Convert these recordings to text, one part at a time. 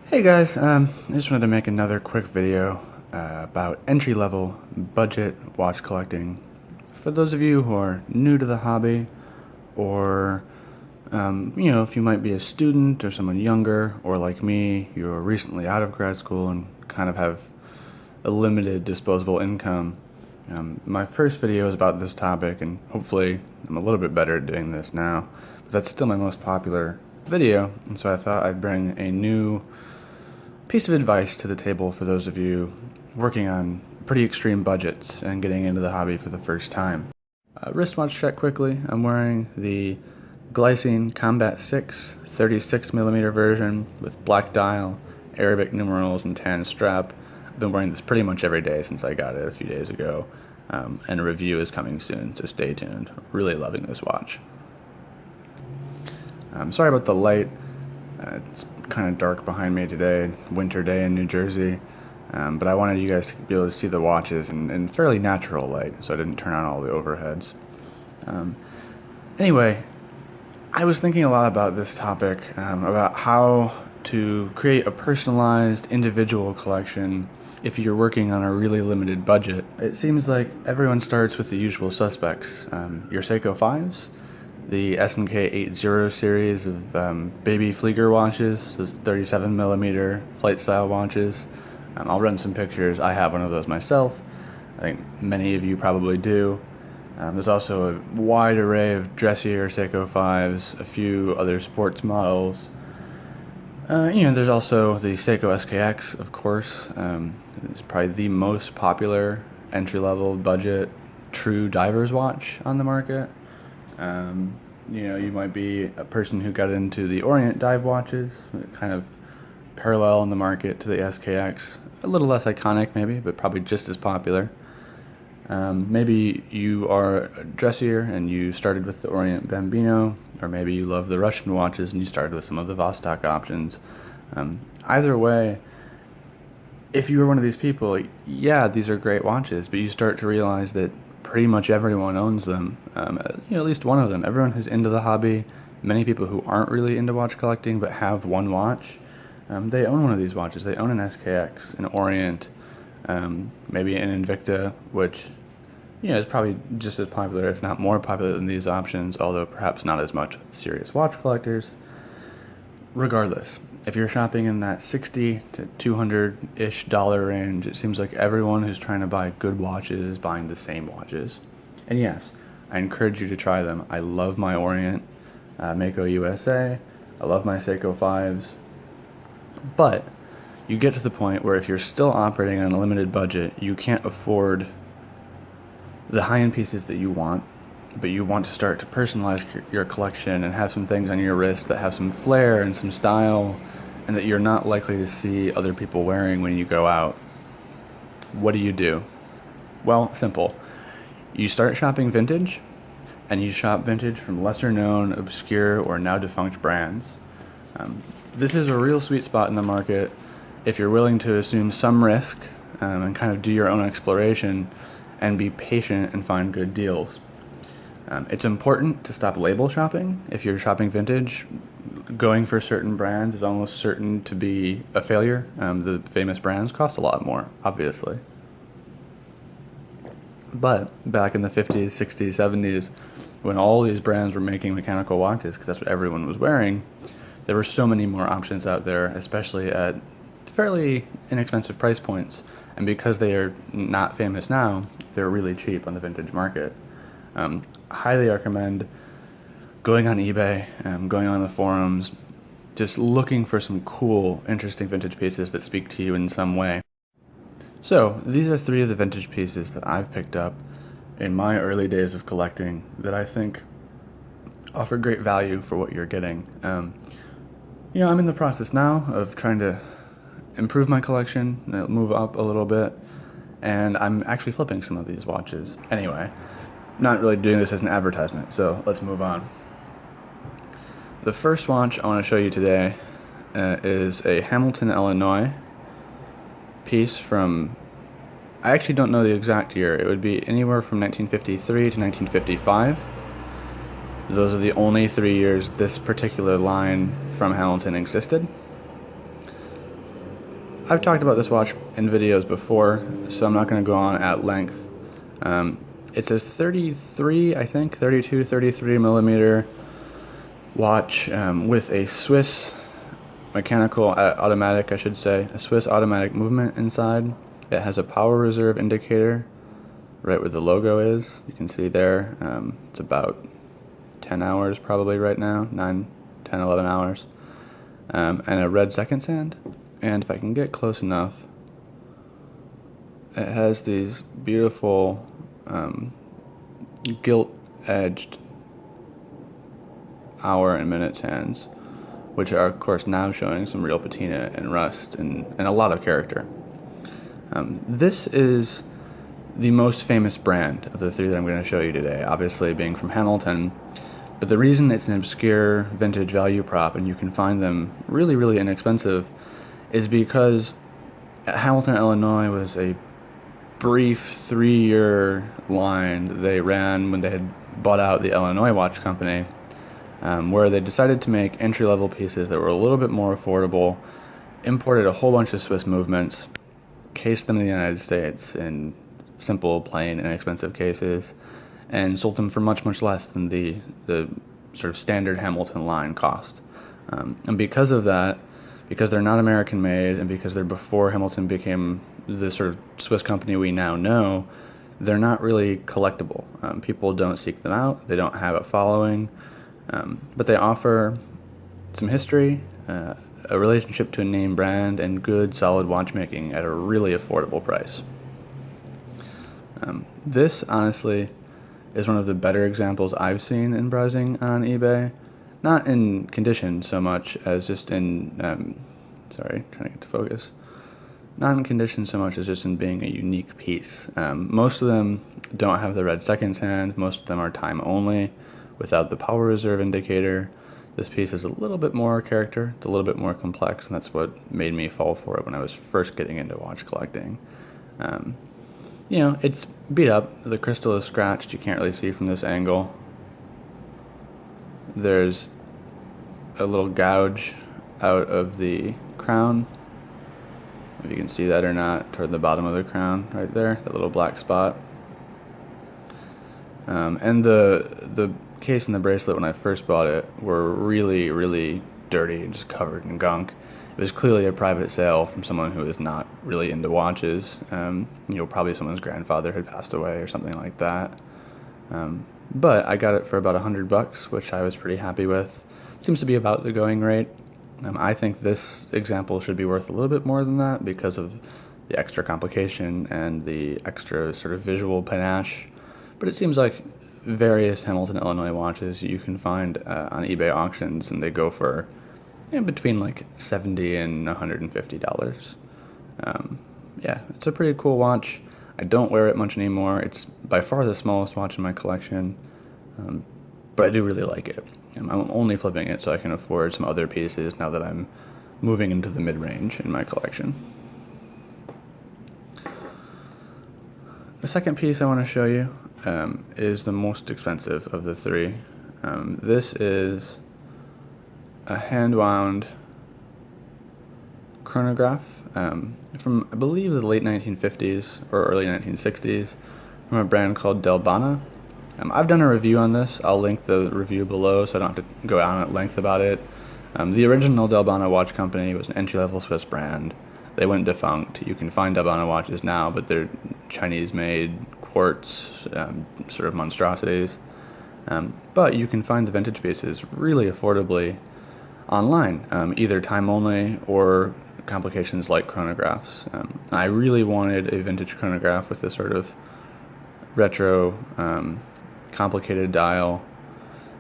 Hey guys, I just wanted to make another quick video about entry-level budget watch collecting. For those of you who are new to the hobby, or if you might be a student or someone younger, or like me, you're recently out of grad school and kind of have a limited disposable income. My first video is about this topic, and hopefully I'm a little bit better at doing this now, but that's still my most popular video, and so I thought I'd bring a new piece of advice to the table for those of you working on pretty extreme budgets and getting into the hobby for the first time. Wristwatch check quickly. I'm wearing the Glycine Combat 6 36mm version with black dial, Arabic numerals, and tan strap. I've been wearing this pretty much every day since I got it a few days ago, and a review is coming soon, so stay tuned. Really loving this watch. Sorry about the light. It's kind of dark behind me today, winter day in New Jersey, but I wanted you guys to be able to see the watches in fairly natural light, so I didn't turn on all the overheads. Anyway, I was thinking a lot about this topic, about how to create a personalized individual collection if you're working on a really limited budget. It seems like everyone starts with the usual suspects, your Seiko 5s, the S&K 80 series of baby Flieger watches, those 37mm flight style watches. I'll run some pictures. I have one of those myself. I think many of you probably do. There's also a wide array of dressier Seiko 5s, a few other sports models. There's also the Seiko SKX, of course. It's probably the most popular entry-level budget true diver's watch on the market. You might be a person who got into the Orient dive watches, kind of parallel in the market to the SKX. A little less iconic maybe, but probably just as popular. Maybe you are dressier and you started with the Orient Bambino, or maybe you love the Russian watches and you started with some of the Vostok options. Either way, if you were one of these people, yeah, these are great watches, but you start to realize that pretty much everyone owns them, at least one of them. Everyone who's into the hobby, many people who aren't really into watch collecting but have one watch, they own one of these watches. They own an SKX, an Orient, maybe an Invicta, which is probably just as popular, if not more popular than these options, although perhaps not as much with serious watch collectors. Regardless, if you're shopping in that $60 to $200-ish range, it seems like everyone who's trying to buy good watches is buying the same watches. And yes, I encourage you to try them. I love my Orient Mako USA. I love my Seiko 5s. But you get to the point where if you're still operating on a limited budget, you can't afford the high-end pieces that you want, but you want to start to personalize your collection and have some things on your wrist that have some flair and some style, and that you're not likely to see other people wearing when you go out. What do? Well, simple. You start shopping vintage, and you shop vintage from lesser-known, obscure, or now-defunct brands. This is a real sweet spot in the market if you're willing to assume some risk and kind of do your own exploration and be patient and find good deals. It's important to stop label shopping. If you're shopping vintage, going for certain brands is almost certain to be a failure. The famous brands cost a lot more, obviously. But back in the 50s, 60s, 70s, when all these brands were making mechanical watches, because that's what everyone was wearing, there were so many more options out there, especially at fairly inexpensive price points. And because they are not famous now, they're really cheap on the vintage market. Highly recommend going on eBay, going on the forums, just looking for some cool, interesting vintage pieces that speak to you in some way. So, these are 3 of the vintage pieces that I've picked up in my early days of collecting that I think offer great value for what you're getting. I'm in the process now of trying to improve my collection, move up a little bit, and I'm actually flipping some of these watches. Anyway, not really doing this as an advertisement, so let's move on. The first watch I want to show you today is a Hamilton, Illinois piece from, I actually don't know the exact year. It would be anywhere from 1953 to 1955. Those are the only 3 years this particular line from Hamilton existed. I've talked about this watch in videos before, so I'm not going to go on at length. It's a 33, I think, 32, 33 millimeter watch with a Swiss mechanical automatic, I should say, a Swiss automatic movement inside. It has a power reserve indicator right where the logo is. You can see there, it's about 10 hours probably right now, 9, 10, 11 hours. And a red seconds hand. And if I can get close enough, it has these beautiful gilt-edged hour and minutes hands, which are of course now showing some real patina and rust and a lot of character. This is the most famous brand of the three that I'm going to show you today, obviously being from Hamilton. But the reason it's an obscure vintage value prop and you can find them really, really inexpensive is because Hamilton, Illinois was a brief 3-year line that they ran when they had bought out the Illinois Watch Company, where they decided to make entry-level pieces that were a little bit more affordable, imported a whole bunch of Swiss movements, cased them in the United States in simple, plain, inexpensive cases, and sold them for much, much less than the sort of standard Hamilton line cost. And because of that, because they're not American made, and because they're before Hamilton became the sort of Swiss company we now know, they're not really collectible. People don't seek them out, they don't have a following, but they offer some history, a relationship to a name brand, and good, solid watchmaking at a really affordable price. This, honestly, is one of the better examples I've seen in browsing on eBay. Not in condition so much as just in, sorry, trying to get to focus. Not in condition so much as just in being a unique piece. Most of them don't have the red seconds hand. Most of them are time only, without the power reserve indicator. This piece is a little bit more character. It's a little bit more complex, and that's what made me fall for it when I was first getting into watch collecting. You know, it's beat up. The crystal is scratched. You can't really see from this angle. There's a little gouge out of the crown. If you can see that or not, toward the bottom of the crown, right there, that little black spot. And the case and the bracelet, when I first bought it, were really, really dirty and just covered in gunk. It was clearly a private sale from someone who is not really into watches. You know, probably someone's grandfather had passed away or something like that. But I got it for about $100, which I was pretty happy with. Seems to be about the going rate. I think this example should be worth a little bit more than that because of the extra complication and the extra sort of visual panache. But it seems like various Hamilton, Illinois watches you can find on eBay auctions, and they go for between like $70 and $150. Yeah, it's a pretty cool watch. I don't wear it much anymore. It's by far the smallest watch in my collection, but I do really like it. I'm only flipping it so I can afford some other pieces now that I'm moving into the mid-range in my collection. The second piece I want to show you is the most expensive of the three. This is a hand-wound chronograph from, I believe, the late 1950s or early 1960s from a brand called Delbana. I've done a review on this. I'll link the review below so I don't have to go on at length about it. The original Delbana watch company was an entry-level Swiss brand. They went defunct. You can find Delbana watches now, but they're Chinese-made quartz sort of monstrosities. But you can find the vintage pieces really affordably online, either time only or complications like chronographs. I really wanted a vintage chronograph with this sort of retro, complicated dial.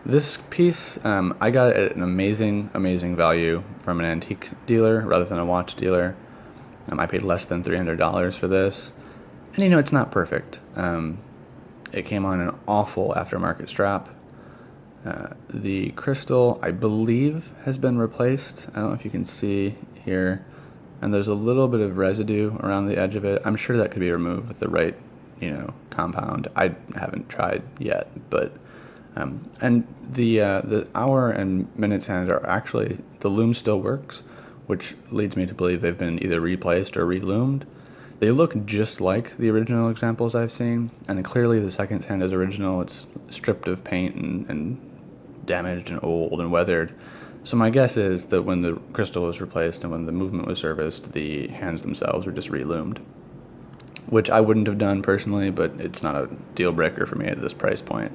This piece, I got it at an amazing, amazing value from an antique dealer rather than a watch dealer. I paid less than $300 for this. And you know, it's not perfect. It came on an awful aftermarket strap. The crystal, I believe, has been replaced. I don't know if you can see here. And there's a little bit of residue around the edge of it. I'm sure that could be removed with the right, compound. I haven't tried yet, but and the hour and minutes hand are actually, the loom still works, which leads me to believe they've been either replaced or reloomed. They look just like the original examples I've seen, and clearly the second hand is original. It's stripped of paint and damaged and old and weathered. So my guess is that when the crystal was replaced and when the movement was serviced, the hands themselves were just reloomed, which I wouldn't have done personally, but it's not a deal breaker for me at this price point.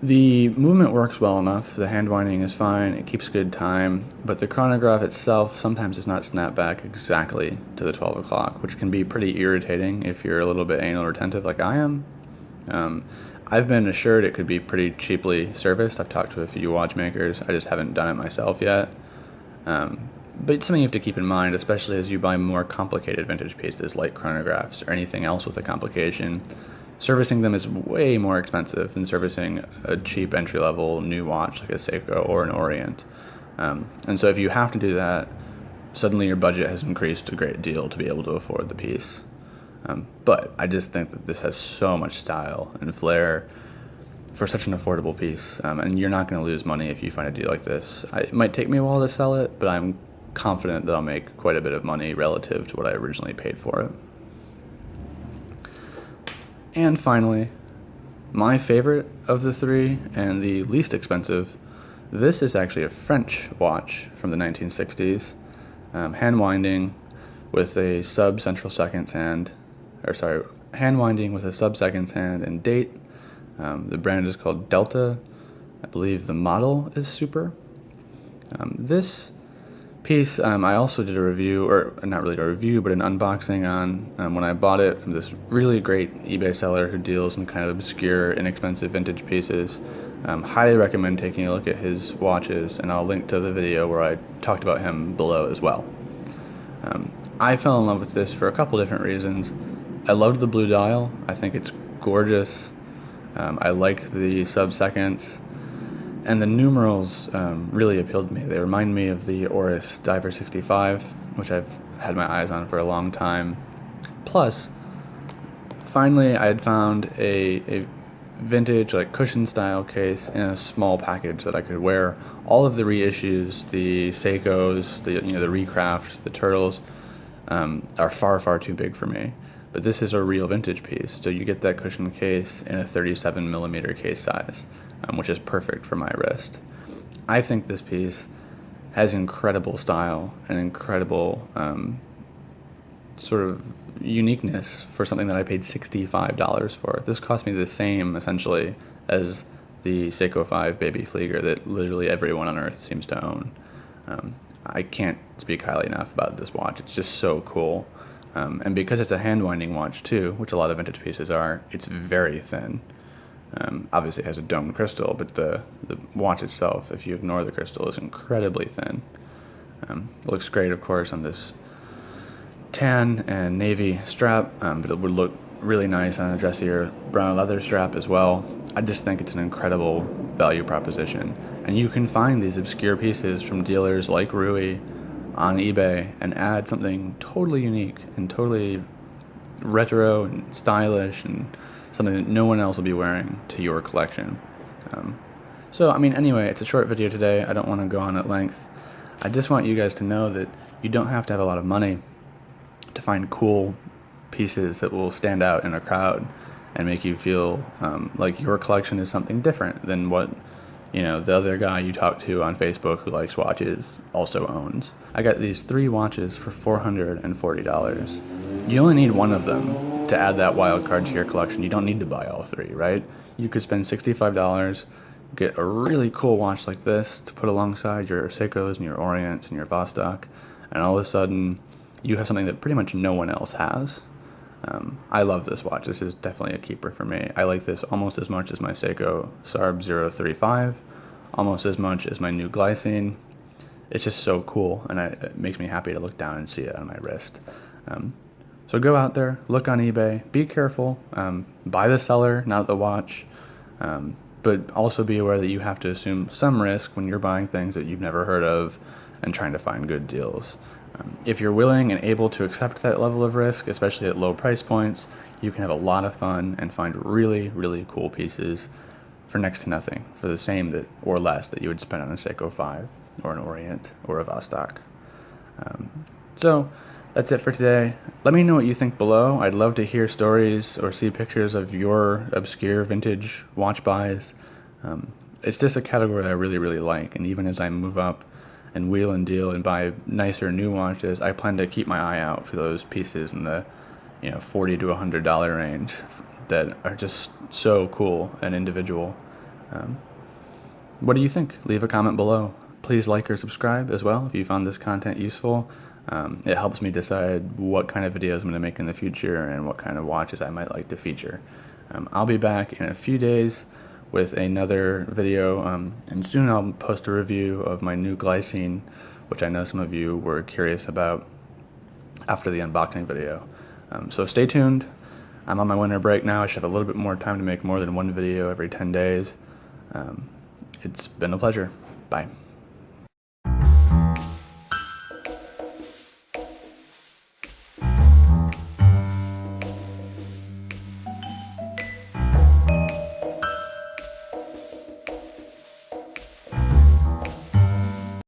The movement works well enough, the hand winding is fine, it keeps good time, but the chronograph itself sometimes does not snap back exactly to the 12 o'clock, which can be pretty irritating if you're a little bit anal retentive like I am. I've been assured it could be pretty cheaply serviced. I've talked to a few watchmakers, I just haven't done it myself yet. But it's something you have to keep in mind, especially as you buy more complicated vintage pieces like chronographs or anything else with a complication. Servicing them is way more expensive than servicing a cheap entry-level new watch like a Seiko or an Orient. And so if you have to do that, suddenly your budget has increased a great deal to be able to afford the piece. But I just think that this has so much style and flair for such an affordable piece, and you're not going to lose money if you find a deal like this. It might take me a while to sell it, but I'm confident that I'll make quite a bit of money relative to what I originally paid for it. And finally, my favorite of the three and the least expensive, this is actually a French watch from the 1960s, hand winding with a sub-central seconds hand, hand winding with a sub-seconds hand and date. The brand is called Delta. I believe the model is Super. This piece, I also did a review, or not really a review, but an unboxing on when I bought it from this really great eBay seller who deals in kind of obscure, inexpensive vintage pieces. Highly recommend taking a look at his watches, and I'll link to the video where I talked about him below as well. I fell in love with this for a couple different reasons. I loved the blue dial. I think it's gorgeous. I like the sub-seconds. And the numerals really appealed to me. They remind me of the Oris Diver 65, which I've had my eyes on for a long time. Plus, finally I had found a vintage like cushion style case in a small package that I could wear. All of the reissues, the Seikos, the Recraft, the Turtles, are far too big for me. But this is a real vintage piece, so you get that cushion case in a 37mm case size, which is perfect for my wrist. I think this piece has incredible style and incredible sort of uniqueness for something that I paid $65 for. This cost me the same, essentially, as the Seiko 5 Baby Flieger that literally everyone on Earth seems to own. I can't speak highly enough about this watch. It's just so cool. And because it's a hand-winding watch, too, which a lot of vintage pieces are, it's very thin. Obviously it has a domed crystal, but the watch itself, if you ignore the crystal, is incredibly thin. It looks great, of course, on this tan and navy strap, but it would look really nice on a dressier brown leather strap as well. I just think it's an incredible value proposition. And you can find these obscure pieces from dealers like Rui on eBay and add something totally unique and totally retro and stylish and something that no one else will be wearing to your collection. So, I mean, anyway, it's a short video today. I don't want to go on at length. I just want you guys to know that you don't have to have a lot of money to find cool pieces that will stand out in a crowd and make you feel like your collection is something different than what the other guy you talk to on Facebook who likes watches also owns. I got these 3 watches for $440. You only need one of them to add that wild card to your collection. You don't need to buy all 3, right? You could spend $65, get a really cool watch like this to put alongside your Seikos and your Orients and your Vostok, and all of a sudden you have something that pretty much no one else has. I love this watch. This is definitely a keeper for me. I like this almost as much as my Seiko Sarb 035, almost as much as my new Glycine. It's just so cool, and it makes me happy to look down and see it on my wrist. So go out there, look on eBay, be careful, buy the seller, not the watch, but also be aware that you have to assume some risk when you're buying things that you've never heard of and trying to find good deals. If you're willing and able to accept that level of risk, especially at low price points, you can have a lot of fun and find really, really cool pieces for next to nothing, for the same that or less that you would spend on a Seiko 5 or an Orient or a Vostok. So that's it for today. Let me know what you think below. I'd love to hear stories or see pictures of your obscure vintage watch buys. It's just a category that I really, really like, and even as I move up and wheel and deal and buy nicer new watches, I plan to keep my eye out for those pieces in the $40 to $100 range that are just so cool and individual. What do you think? Leave a comment below. Please like or subscribe as well if you found this content useful. It helps me decide what kind of videos I'm going to make in the future and what kind of watches I might like to feature. I'll be back in a few days with another video, and soon I'll post a review of my new Glycine, which I know some of you were curious about after the unboxing video. So stay tuned. I'm on my winter break now. I should have a little bit more time to make more than one video every 10 days. It's been a pleasure. Bye.